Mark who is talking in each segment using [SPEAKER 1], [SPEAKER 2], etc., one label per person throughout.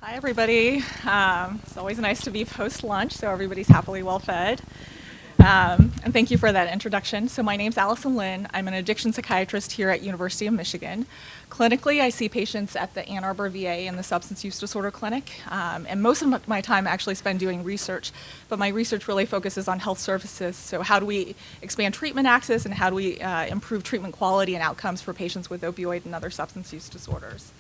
[SPEAKER 1] Hi, everybody. It's always nice to be post-lunch, so everybody's happily well-fed. And thank you for that introduction. So my name's Allison Lin. I'm an addiction psychiatrist here at University of Michigan. Clinically, I see patients at the Ann Arbor VA in the Substance Use Disorder Clinic. And most of my time I actually spend doing research, but my research really focuses on health services. So how do we expand treatment access, and how do we improve treatment quality and outcomes for patients with opioid and other substance use disorders?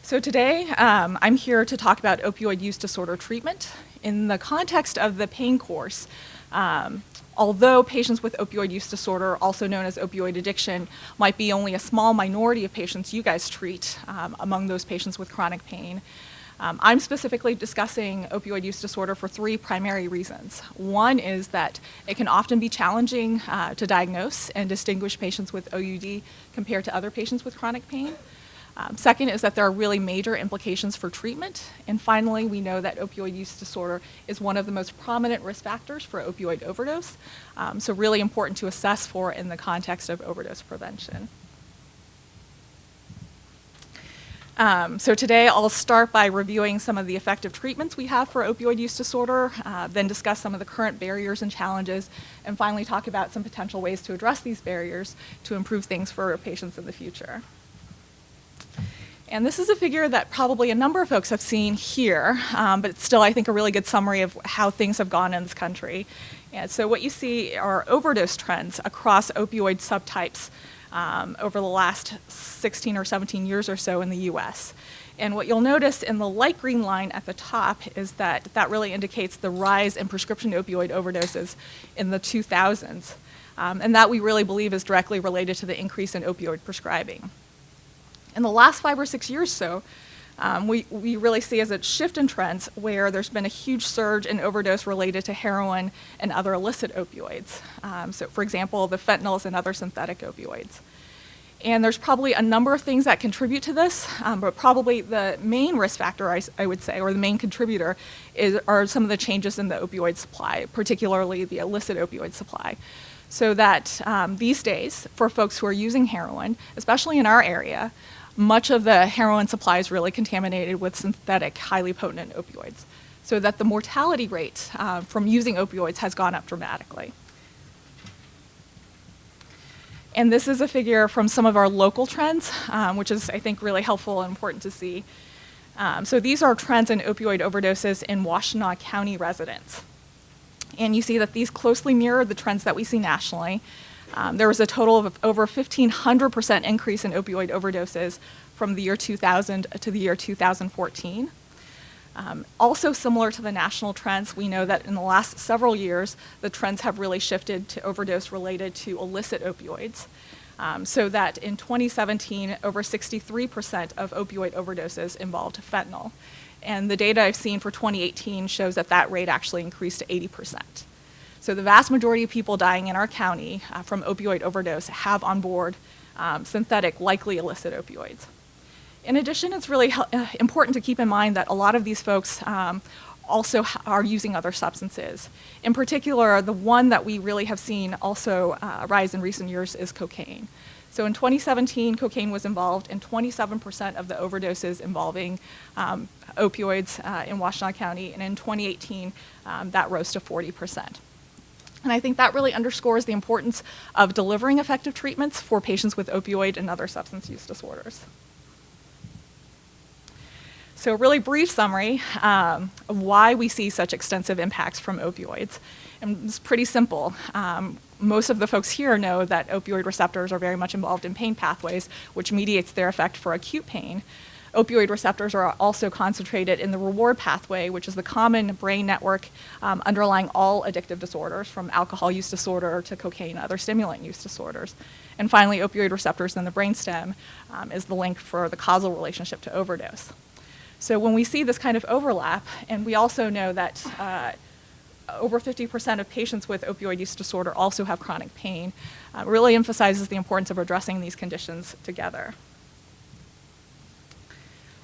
[SPEAKER 1] So today, I'm here to talk about opioid use disorder treatment. In the context of the pain course, although patients with opioid use disorder, also known as opioid addiction, might be only a small minority of patients you guys treat among those patients with chronic pain, I'm specifically discussing opioid use disorder for three primary reasons. One is that it can often be challenging to diagnose and distinguish patients with OUD compared to other patients with chronic pain. Second is that there are really major implications for treatment. And finally, we know that opioid use disorder is one of the most prominent risk factors for opioid overdose, so really important to assess for in the context of overdose prevention. So today I'll start by reviewing some of the effective treatments we have for opioid use disorder, then discuss some of the current barriers and challenges, and finally talk about some potential ways to address these barriers to improve things for patients in the future. And this is a figure that probably a number of folks have seen here, but it's still, I think, a really good summary of how things have gone in this country. And so what you see are overdose trends across opioid subtypes over the last 16 or 17 years or so in the US. And what you'll notice in the light green line at the top is that that really indicates the rise in prescription opioid overdoses in the 2000s. And that we really believe is directly related to the increase in opioid prescribing. In the last 5 or 6 years so, we really see as a shift in trends where there's been a huge surge in overdose related to heroin and other illicit opioids. So for example, the fentanyls and other synthetic opioids. And there's probably a number of things that contribute to this, but probably the main risk factor, I would say, or the main contributor, are some of the changes in the opioid supply, particularly the illicit opioid supply. So that these days, for folks who are using heroin, especially in our area, much of the heroin supply is really contaminated with synthetic, highly potent opioids, so that the mortality rate from using opioids has gone up dramatically. And this is a figure from some of our local trends, which is, I think, really helpful and important to see. So these are trends in opioid overdoses in Washtenaw County residents. And you see that these closely mirror the trends that we see nationally. There was a total of over 1,500% increase in opioid overdoses from the year 2000 to the year 2014. Also similar to the national trends, we know that in the last several years, the trends have really shifted to overdose related to illicit opioids. So that in 2017, over 63% of opioid overdoses involved fentanyl. And the data I've seen for 2018 shows that that rate actually increased to 80%. So the vast majority of people dying in our county from opioid overdose have on board synthetic, likely illicit opioids. In addition, it's really important to keep in mind that a lot of these folks also are using other substances. In particular, the one that we really have seen also rise in recent years is cocaine. So in 2017, cocaine was involved in 27% of the overdoses involving opioids in Washtenaw County, and in 2018, that rose to 40%. And I think that really underscores the importance of delivering effective treatments for patients with opioid and other substance use disorders. So a really brief summary of why we see such extensive impacts from opioids. And it's pretty simple. Most of the folks here know that opioid receptors are very much involved in pain pathways, which mediates their effect for acute pain. Opioid receptors are also concentrated in the reward pathway, which is the common brain network underlying all addictive disorders, from alcohol use disorder to cocaine and other stimulant use disorders. And finally, opioid receptors in the brainstem is the link for the causal relationship to overdose. So when we see this kind of overlap, and we also know that over 50% of patients with opioid use disorder also have chronic pain, really emphasizes the importance of addressing these conditions together.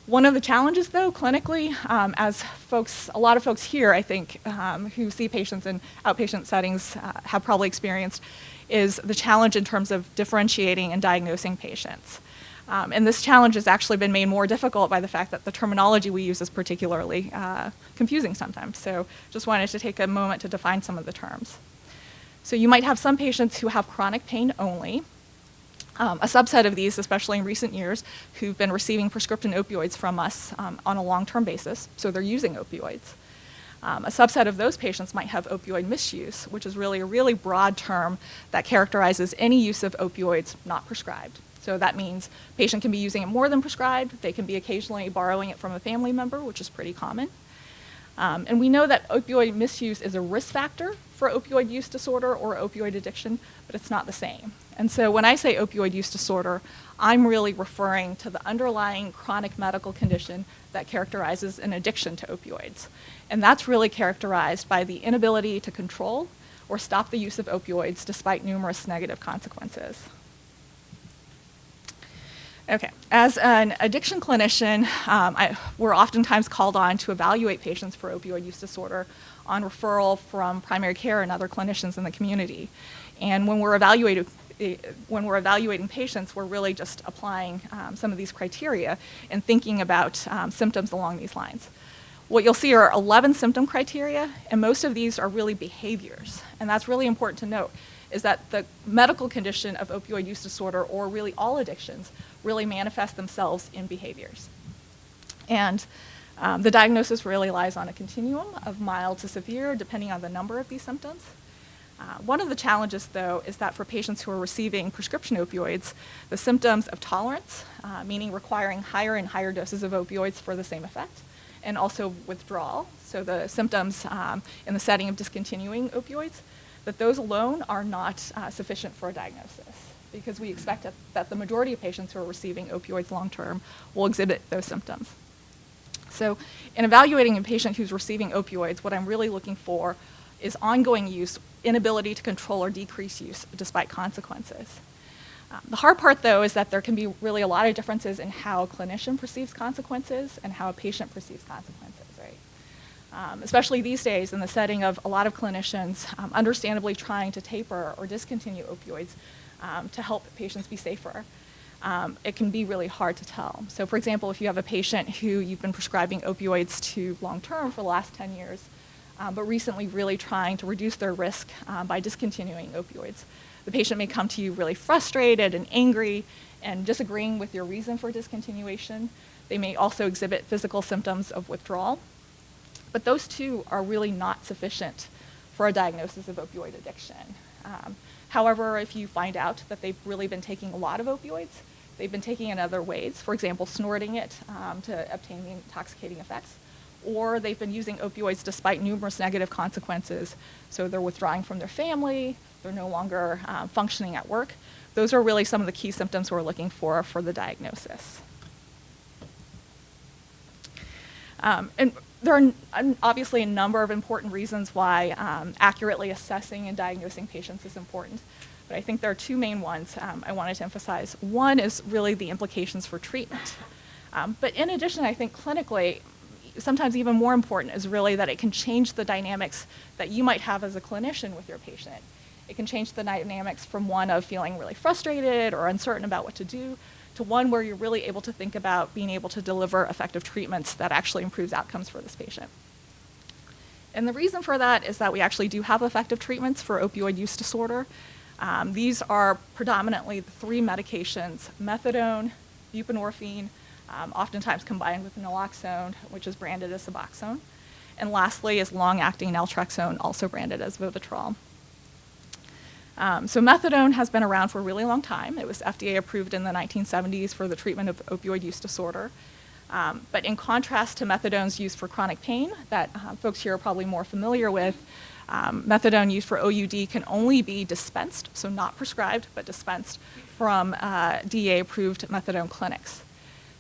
[SPEAKER 1] One of the challenges, though, clinically, as a lot of folks here, I think, who see patients in outpatient settings have probably experienced, is the challenge in terms of differentiating and diagnosing patients. And this challenge has actually been made more difficult by the fact that the terminology we use is particularly confusing sometimes. So just wanted to take a moment to define some of the terms. So you might have some patients who have chronic pain only. A subset of these, especially in recent years, who've been receiving prescription opioids from us on a long-term basis, so they're using opioids. A subset of those patients might have opioid misuse, which is really a really broad term that characterizes any use of opioids not prescribed. So that means patient can be using it more than prescribed. They can be occasionally borrowing it from a family member, which is pretty common. And we know that opioid misuse is a risk factor for opioid use disorder or opioid addiction, but it's not the same. And so when I say opioid use disorder, I'm really referring to the underlying chronic medical condition that characterizes an addiction to opioids. And that's really characterized by the inability to control or stop the use of opioids despite numerous negative consequences. Okay, as an addiction clinician, we're oftentimes called on to evaluate patients for opioid use disorder on referral from primary care and other clinicians in the community. And when we're evaluating patients, we're really just applying some of these criteria and thinking about symptoms along these lines. What you'll see are 11 symptom criteria, and most of these are really behaviors. And that's really important to note, is that the medical condition of opioid use disorder, or really all addictions, really manifest themselves in behaviors. And the diagnosis really lies on a continuum of mild to severe, depending on the number of these symptoms. One of the challenges, though, is that for patients who are receiving prescription opioids, the symptoms of tolerance, meaning requiring higher and higher doses of opioids for the same effect, and also withdrawal, so the symptoms in the setting of discontinuing opioids, that those alone are not sufficient for a diagnosis, because we expect that the majority of patients who are receiving opioids long-term will exhibit those symptoms. So in evaluating a patient who's receiving opioids, what I'm really looking for is ongoing use, inability to control or decrease use despite consequences. The hard part, though, is that there can be really a lot of differences in how a clinician perceives consequences and how a patient perceives consequences, right? Especially these days in the setting of a lot of clinicians understandably trying to taper or discontinue opioids to help patients be safer. It can be really hard to tell. So for example, if you have a patient who you've been prescribing opioids to long-term for the last 10 years, but recently really trying to reduce their risk by discontinuing opioids, the patient may come to you really frustrated and angry and disagreeing with your reason for discontinuation. They may also exhibit physical symptoms of withdrawal. But those two are really not sufficient for a diagnosis of opioid addiction. However, if you find out that they've really been taking a lot of opioids, they've been taking it in other ways, for example, snorting it to obtain the intoxicating effects, or they've been using opioids despite numerous negative consequences, so they're withdrawing from their family, they're no longer functioning at work. Those are really some of the key symptoms we're looking for the diagnosis. And there are obviously a number of important reasons why accurately assessing and diagnosing patients is important, but I think there are two main ones I wanted to emphasize. One is really the implications for treatment. But in addition, I think clinically, sometimes even more important is really that it can change the dynamics that you might have as a clinician with your patient. It can change the dynamics from one of feeling really frustrated or uncertain about what to do to one where you're really able to think about being able to deliver effective treatments that actually improves outcomes for this patient. And the reason for that is that we actually do have effective treatments for opioid use disorder. These are predominantly the three medications: methadone, buprenorphine, oftentimes combined with naloxone, which is branded as Suboxone, and lastly is long-acting naltrexone, also branded as Vivitrol. So methadone has been around for a really long time. It was FDA approved in the 1970s for the treatment of opioid use disorder. But in contrast to methadone's use for chronic pain that folks here are probably more familiar with, methadone used for OUD can only be dispensed, so not prescribed, but dispensed from DEA-approved methadone clinics.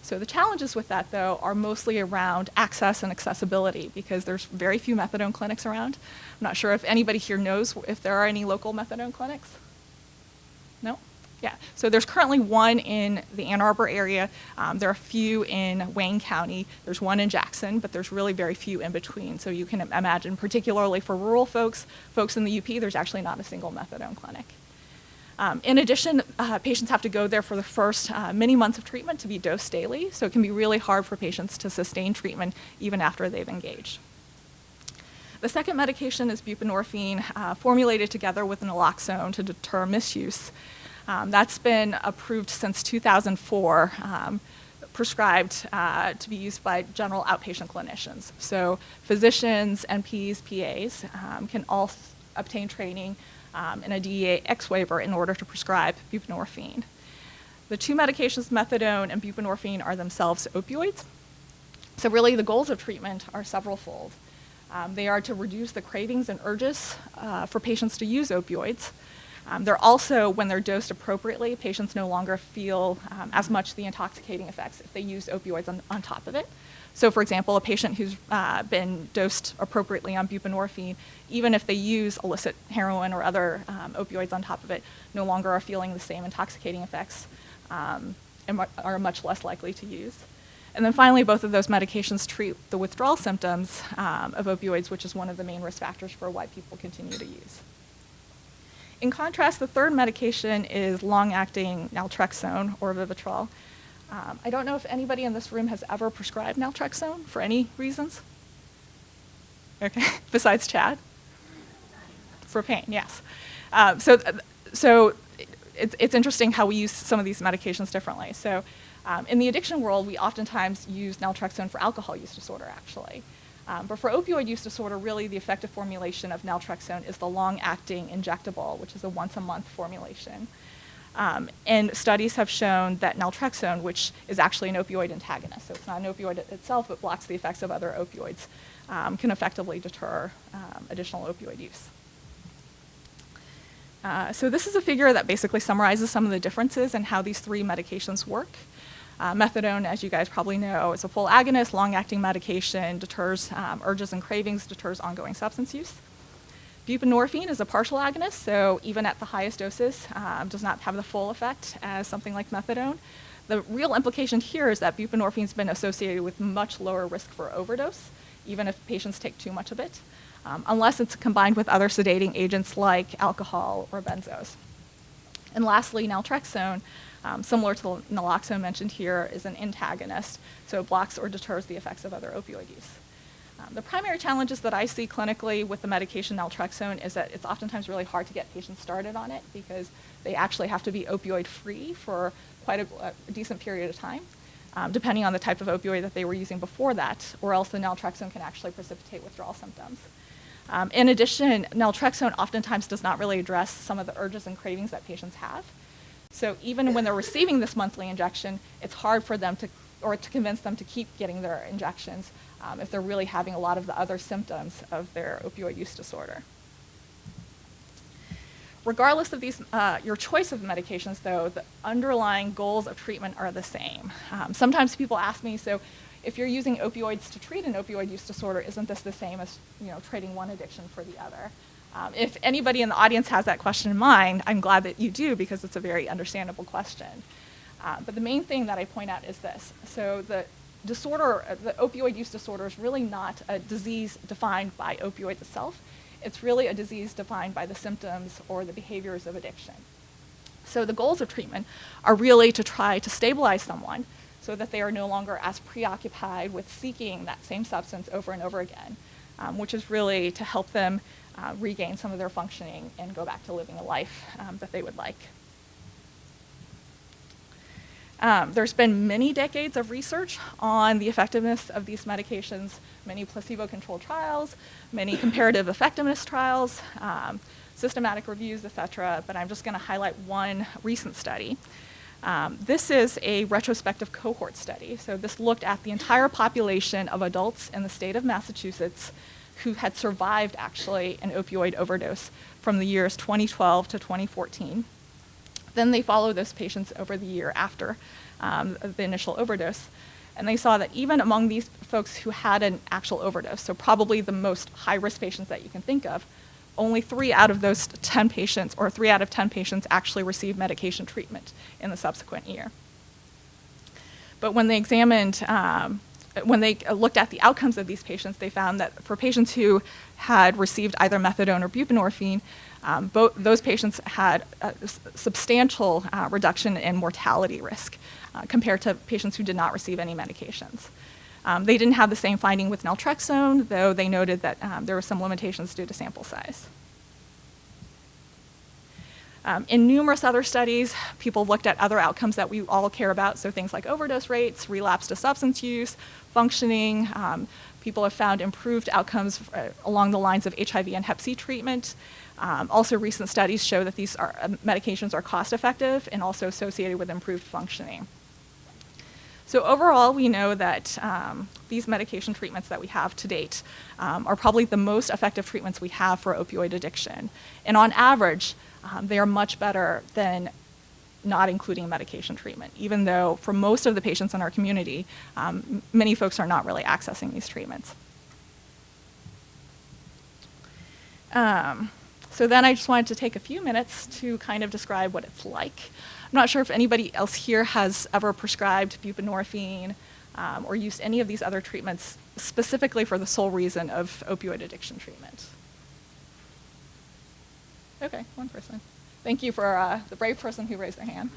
[SPEAKER 1] So the challenges with that, though, are mostly around access and accessibility, because there's very few methadone clinics around. I'm not sure if anybody here knows if there are any local methadone clinics. No? Yeah. So there's currently one in the Ann Arbor area. There are a few in Wayne County. There's one in Jackson, but there's really very few in between. So you can imagine, particularly for rural folks in the UP, there's actually not a single methadone clinic. In addition, patients have to go there for the first many months of treatment to be dosed daily, so it can be really hard for patients to sustain treatment even after they've engaged. The second medication is buprenorphine, formulated together with naloxone to deter misuse. That's been approved since 2004, prescribed to be used by general outpatient clinicians. So physicians, NPs, PAs can all obtain training and a DEA-X waiver in order to prescribe buprenorphine. The two medications, methadone and buprenorphine, are themselves opioids. So really the goals of treatment are several-fold. They are to reduce the cravings and urges for patients to use opioids. They're also, when they're dosed appropriately, patients no longer feel as much the intoxicating effects if they use opioids on top of it. So for example, a patient who's been dosed appropriately on buprenorphine, even if they use illicit heroin or other opioids on top of it, no longer are feeling the same intoxicating effects and are much less likely to use. And then finally, both of those medications treat the withdrawal symptoms of opioids, which is one of the main risk factors for why people continue to use. In contrast, the third medication is long-acting naltrexone or Vivitrol. I don't know if anybody in this room has ever prescribed naltrexone for any reasons. Okay, besides Chad? For pain, yes. So it's interesting how we use some of these medications differently. So in the addiction world, we oftentimes use naltrexone for alcohol use disorder, actually. But for opioid use disorder, really the effective formulation of naltrexone is the long-acting injectable, which is a once-a-month formulation. And studies have shown that naltrexone, which is actually an opioid antagonist, so it's not an opioid itself, but blocks the effects of other opioids, can effectively deter additional opioid use. So this is a figure that basically summarizes some of the differences in how these three medications work. Methadone, as you guys probably know, is a full agonist, long-acting medication, deters urges and cravings, deters ongoing substance use. Buprenorphine is a partial agonist, so even at the highest doses, does not have the full effect as something like methadone. The real implication here is that buprenorphine has been associated with much lower risk for overdose, even if patients take too much of it, unless it's combined with other sedating agents like alcohol or benzos. And lastly, naltrexone, similar to naloxone mentioned here, is an antagonist, so it blocks or deters the effects of other opioid use. The primary challenges that I see clinically with the medication naltrexone is that it's oftentimes really hard to get patients started on it because they actually have to be opioid-free for quite a decent period of time, depending on the type of opioid that they were using before that, or else the naltrexone can actually precipitate withdrawal symptoms. In addition, naltrexone oftentimes does not really address some of the urges and cravings that patients have. So even when they're receiving this monthly injection, it's hard for them to convince them to keep getting their injections if they're really having a lot of the other symptoms of their opioid use disorder. Regardless of these, your choice of medications, though, the underlying goals of treatment are the same. Sometimes people ask me, so if you're using opioids to treat an opioid use disorder, isn't this the same as trading one addiction for the other? If anybody in the audience has that question in mind, I'm glad that you do because it's a very understandable question. But the main thing that I point out is this. So the opioid use disorder is really not a disease defined by opioids itself. It's really a disease defined by the symptoms or the behaviors of addiction. So the goals of treatment are really to try to stabilize someone so that they are no longer as preoccupied with seeking that same substance over and over again, which is really to help them regain some of their functioning and go back to living a life that they would like. There's been many decades of research on the effectiveness of these medications, many placebo-controlled trials, many comparative effectiveness trials, systematic reviews, et cetera, but I'm just going to highlight one recent study. This is a retrospective cohort study. So this looked at the entire population of adults in the state of Massachusetts who had survived actually an opioid overdose from the years 2012 to 2014. Then they followed those patients over the year after the initial overdose. And they saw that even among these folks who had an actual overdose, so probably the most high-risk patients that you can think of, only 3 out of those 10 patients, or 3 out of 10 patients actually received medication treatment in the subsequent year. But when they examined when they looked at the outcomes of these patients, they found that for patients who had received either methadone or buprenorphine, those patients had a substantial reduction in mortality risk compared to patients who did not receive any medications. They didn't have the same finding with naltrexone, though they noted that there were some limitations due to sample size. In numerous other studies, people looked at other outcomes that we all care about, so things like overdose rates, relapse to substance use, functioning. People have found improved outcomes along the lines of HIV and Hep C treatment. Also, recent studies show that these medications are cost-effective and also associated with improved functioning. So overall, we know that these medication treatments that we have to date are probably the most effective treatments we have for opioid addiction. And on average, they are much better than not including medication treatment, even though for most of the patients in our community, many folks are not really accessing these treatments. So then I just wanted to take a few minutes to kind of describe what it's like. I'm not sure if anybody else here has ever prescribed buprenorphine or used any of these other treatments specifically for the sole reason of opioid addiction treatment. Okay, one person. Thank you for the brave person who raised their hand.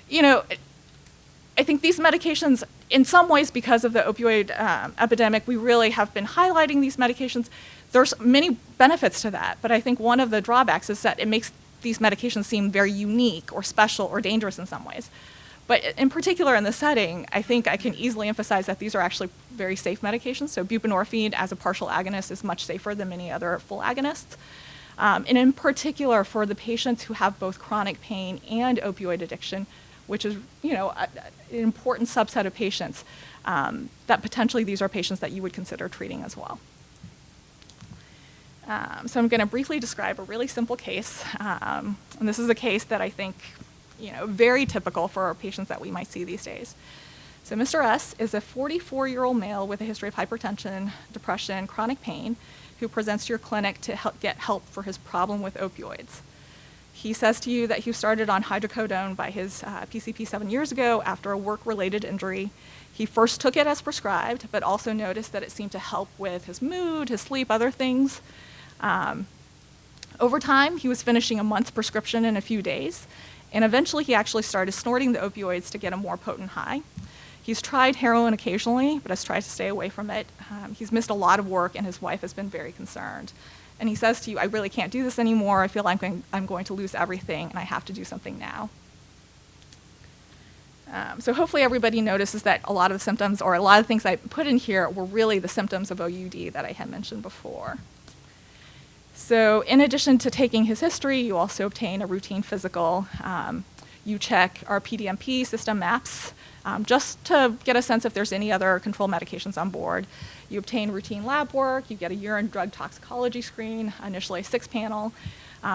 [SPEAKER 1] You know, I think these medications, in some ways because of the opioid epidemic, we really have been highlighting these medications. There's many benefits to that, but I think one of the drawbacks is that it makes these medications seem very unique or special or dangerous in some ways. But in particular in this setting, I think I can easily emphasize that these are actually very safe medications. So buprenorphine as a partial agonist is much safer than many other full agonists. And in particular for the patients who have both chronic pain and opioid addiction, which is, you know, an important subset of patients, that potentially these are patients that you would consider treating as well. So I'm going to briefly describe a really simple case. And this is a case that I think, you know, very typical for patients that we might see these days. So Mr. S is a 44-year-old male with a history of hypertension, depression, chronic pain, who presents to your clinic to get help for his problem with opioids. He says to you that he started on hydrocodone by his PCP 7 years ago after a work-related injury. He first took it as prescribed, but also noticed that it seemed to help with his mood, his sleep, other things. Over time, he was finishing a month's prescription in a few days, and eventually he actually started snorting the opioids to get a more potent high. He's tried heroin occasionally, but has tried to stay away from it. He's missed a lot of work, and his wife has been very concerned. And he says to you, I really can't do this anymore. I feel like I'm going to lose everything, and I have to do something now. So hopefully everybody notices that a lot of the symptoms, or a lot of things I put in here, were really the symptoms of OUD that I had mentioned before. So in addition to taking his history, you also obtain a routine physical. You check our PDMP system maps just to get a sense if there's any other control medications on board. You obtain routine lab work, you get a urine drug toxicology screen, initially a 6-panel,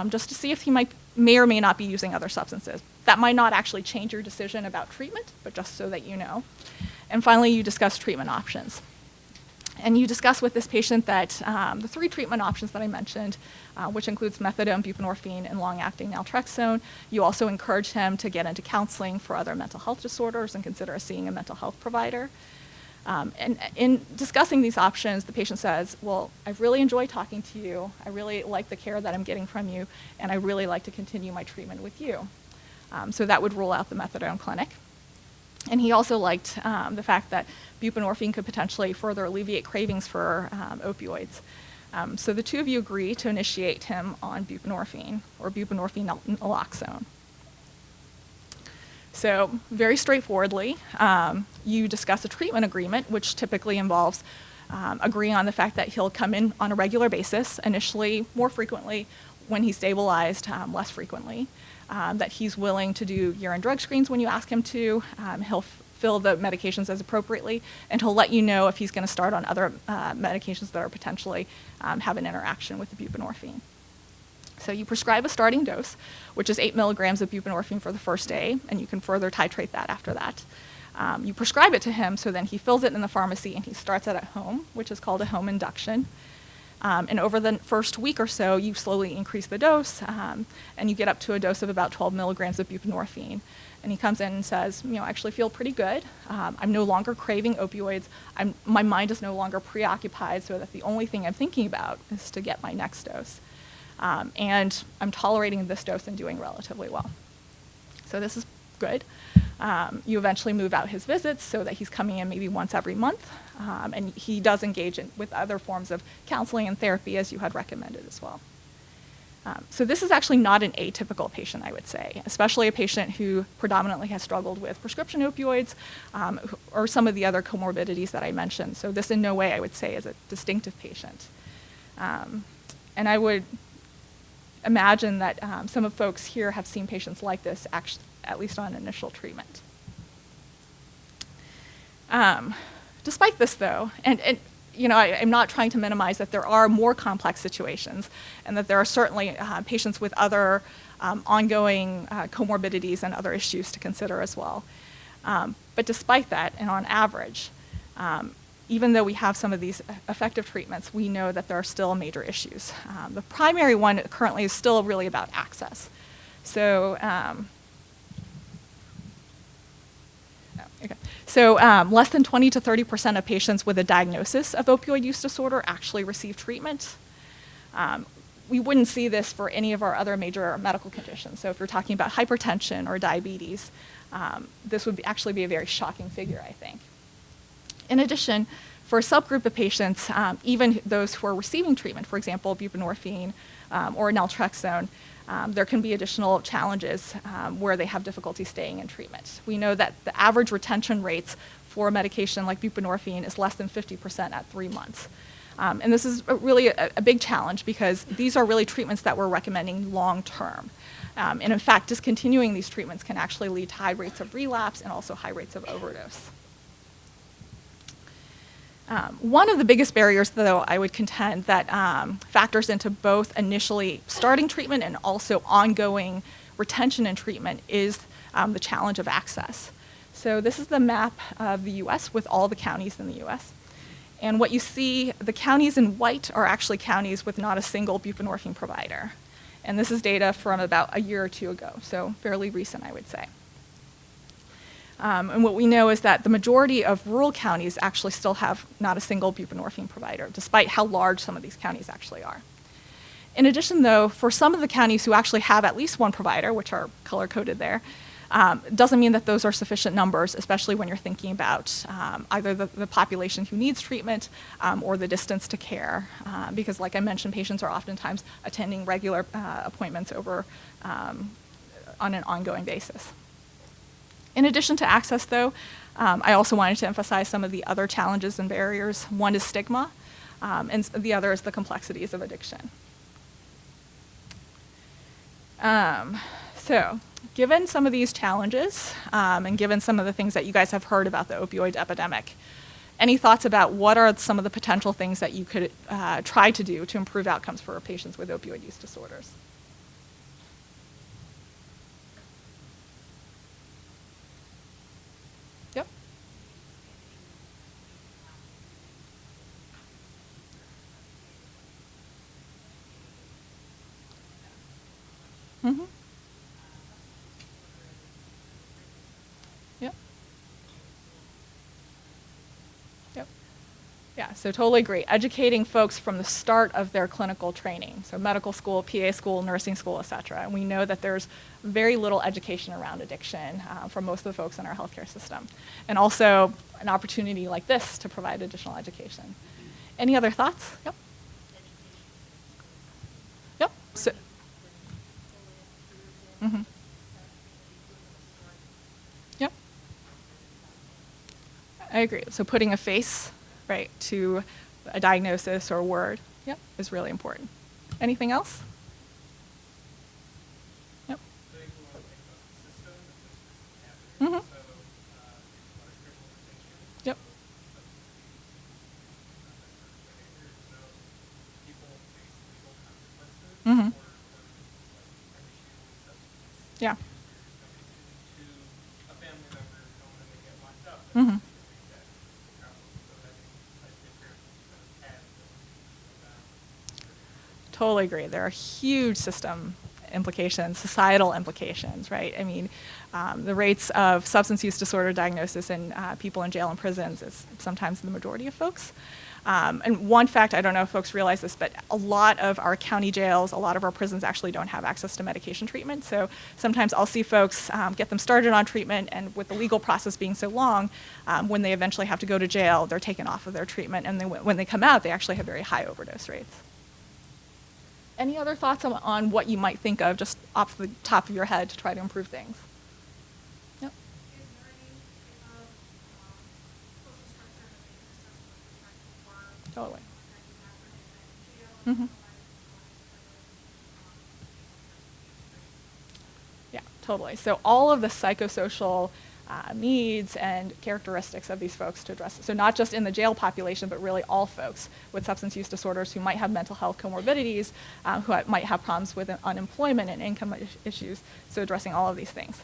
[SPEAKER 1] just to see if he may or may not be using other substances. That might not actually change your decision about treatment, but just so that you know. And finally, you discuss treatment options. And you discuss with this patient that the 3 treatment options that I mentioned, which includes methadone, buprenorphine, and long-acting naltrexone, you also encourage him to get into counseling for other mental health disorders and consider seeing a mental health provider. And in discussing these options, the patient says, well, I really enjoy talking to you, I really like the care that I'm getting from you, and I really like to continue my treatment with you. So that would rule out the methadone clinic. And he also liked the fact that buprenorphine could potentially further alleviate cravings for opioids. So the two of you agree to initiate him on buprenorphine, or buprenorphine naloxone. So very straightforwardly, you discuss a treatment agreement, which typically involves agreeing on the fact that he'll come in on a regular basis, initially more frequently, when he's stabilized, less frequently. That he's willing to do urine drug screens when you ask him to. He'll fill the medications as appropriately, and he'll let you know if he's going to start on other medications that are potentially have an interaction with the buprenorphine. So you prescribe a starting dose, which is 8 milligrams of buprenorphine for the first day, and you can further titrate that after that. You prescribe it to him, so then he fills it in the pharmacy and he starts it at home, which is called a home induction. And over the first week or so, you slowly increase the dose, and you get up to a dose of about 12 milligrams of buprenorphine. And he comes in and says, I actually feel pretty good. I'm no longer craving opioids. My mind is no longer preoccupied so that the only thing I'm thinking about is to get my next dose. And I'm tolerating this dose and doing relatively well. So this is good. You eventually move out his visits so that he's coming in maybe once every month. And he does engage with other forms of counseling and therapy as you had recommended as well. So this is actually not an atypical patient, I would say, especially a patient who predominantly has struggled with prescription opioids or some of the other comorbidities that I mentioned. So this in no way, I would say, is a distinctive patient. And I would imagine that some of folks here have seen patients like this, actually, at least on initial treatment. Despite this, though, and I'm not trying to minimize that there are more complex situations and that there are certainly patients with other ongoing comorbidities and other issues to consider as well. But despite that, and on average, even though we have some of these effective treatments, we know that there are still major issues. The primary one currently is still really about access. So, less than 20 to 30% of patients with a diagnosis of opioid use disorder actually receive treatment. We wouldn't see this for any of our other major medical conditions. So if you're talking about hypertension or diabetes, this would actually be a very shocking figure, I think. In addition, for a subgroup of patients, even those who are receiving treatment, for example, buprenorphine or naltrexone, there can be additional challenges where they have difficulty staying in treatment. We know that the average retention rates for a medication like buprenorphine is less than 50% at 3 months. And this is really a big challenge because these are really treatments that we're recommending long term. And in fact, discontinuing these treatments can actually lead to high rates of relapse and also high rates of overdose. One of the biggest barriers, though, I would contend that factors into both initially starting treatment and also ongoing retention and treatment is the challenge of access. So this is the map of the US with all the counties in the US. And what you see, the counties in white are actually counties with not a single buprenorphine provider. And this is data from about a year or two ago, so fairly recent, I would say. And what we know is that the majority of rural counties actually still have not a single buprenorphine provider, despite how large some of these counties actually are. In addition, though, for some of the counties who actually have at least one provider, which are color-coded there, doesn't mean that those are sufficient numbers, especially when you're thinking about either the population who needs treatment or the distance to care. Because like I mentioned, patients are oftentimes attending regular appointments over on an ongoing basis. In addition to access, though, I also wanted to emphasize some of the other challenges and barriers. One is stigma, and the other is the complexities of addiction. So, given some of these challenges, and given some of the things that you guys have heard about the opioid epidemic, any thoughts about what are some of the potential things that you could try to do to improve outcomes for patients with opioid use disorders? Yep. Mm-hmm. Yep. Yep. Yeah, so totally agree. Educating folks from the start of their clinical training, so medical school, PA school, nursing school, et cetera. And we know that there's very little education around addiction for most of the folks in our healthcare system. And also an opportunity like this to provide additional education. Any other thoughts? Yep. Yep. So, mm-hmm. Yep. I agree. So putting a face, right, to a diagnosis or word, yep, is really important. Anything else? Yep. Mm-hmm. Yep. Mm-hmm. Yeah. Mm-hmm. Totally agree. There are huge system implications, societal implications, right? I mean, the rates of substance use disorder diagnosis in people in jail and prisons is sometimes the majority of folks. And one fact, I don't know if folks realize this, but a lot of our county jails, a lot of our prisons actually don't have access to medication treatment. So sometimes I'll see folks get them started on treatment, and with the legal process being so long, when they eventually have to go to jail, they're taken off of their treatment, and when they come out, they actually have very high overdose rates. Any other thoughts on what you might think of just off the top of your head to try to improve things? Yep. Totally. Mm-hmm. Yeah, totally. So all of the psychosocial needs and characteristics of these folks to address it. So not just in the jail population, but really all folks with substance use disorders who might have mental health comorbidities, who might have problems with unemployment and income issues. So addressing all of these things.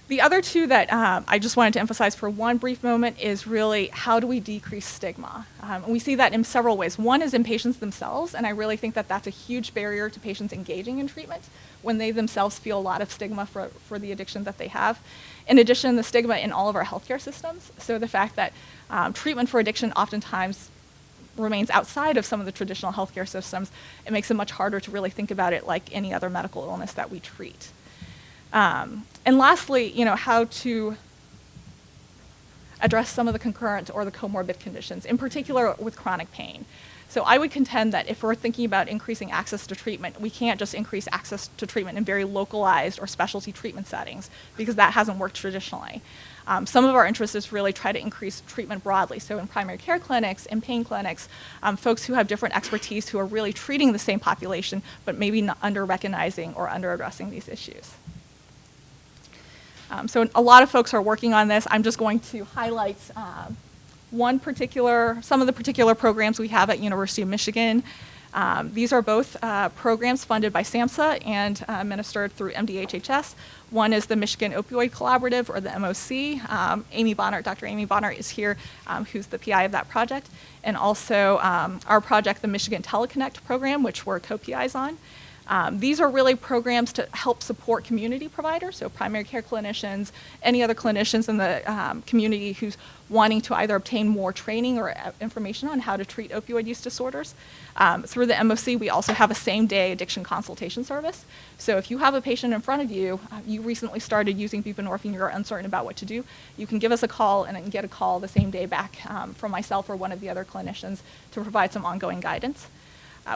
[SPEAKER 1] The other two that I just wanted to emphasize for one brief moment is really how do we decrease stigma? And we see that in several ways. One is in patients themselves, and I really think that that's a huge barrier to patients engaging in treatment when they themselves feel a lot of stigma for the addiction that they have. In addition, the stigma in all of our healthcare systems. So the fact that treatment for addiction oftentimes remains outside of some of the traditional healthcare systems, it makes it much harder to really think about it like any other medical illness that we treat. And lastly, how to address some of the concurrent or the comorbid conditions, in particular with chronic pain. So I would contend that if we're thinking about increasing access to treatment, we can't just increase access to treatment in very localized or specialty treatment settings, because that hasn't worked traditionally. Some of our interest is really try to increase treatment broadly. So in primary care clinics, in pain clinics, folks who have different expertise who are really treating the same population, but maybe not under-recognizing or under-addressing these issues. So a lot of folks are working on this. I'm just going to highlight some of the particular programs we have at University of Michigan. These are both programs funded by SAMHSA and administered through MDHHS. One is the Michigan Opioid Collaborative, or the MOC. Dr. Amy Bonner is here, who's the PI of that project. And also our project, the Michigan Teleconnect program, which we're co-PIs on. These are really programs to help support community providers, so primary care clinicians, any other clinicians in the community who's wanting to either obtain more training or information on how to treat opioid use disorders. Through the MOC, we also have a same-day addiction consultation service. So if you have a patient in front of you, you recently started using buprenorphine, you're uncertain about what to do, you can give us a call and get a call the same day back from myself or one of the other clinicians to provide some ongoing guidance.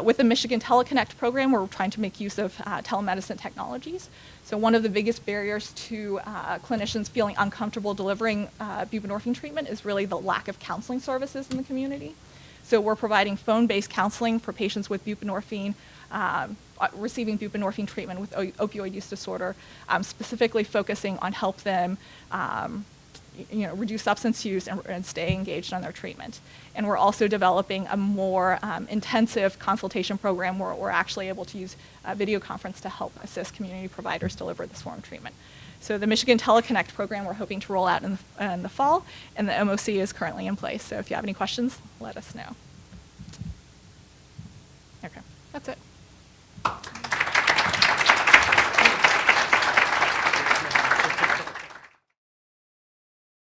[SPEAKER 1] With the Michigan Teleconnect program, we're trying to make use of telemedicine technologies. So one of the biggest barriers to clinicians feeling uncomfortable delivering buprenorphine treatment is really the lack of counseling services in the community. So we're providing phone-based counseling for patients with buprenorphine, receiving buprenorphine treatment with opioid use disorder, specifically focusing on help them reduce substance use and stay engaged on their treatment. And we're also developing a more intensive consultation program where we're actually able to use video conference to help assist community providers deliver this form of treatment. So the Michigan Teleconnect program we're hoping to roll out in the fall, and the MOC is currently in place. So if you have any questions, let us know.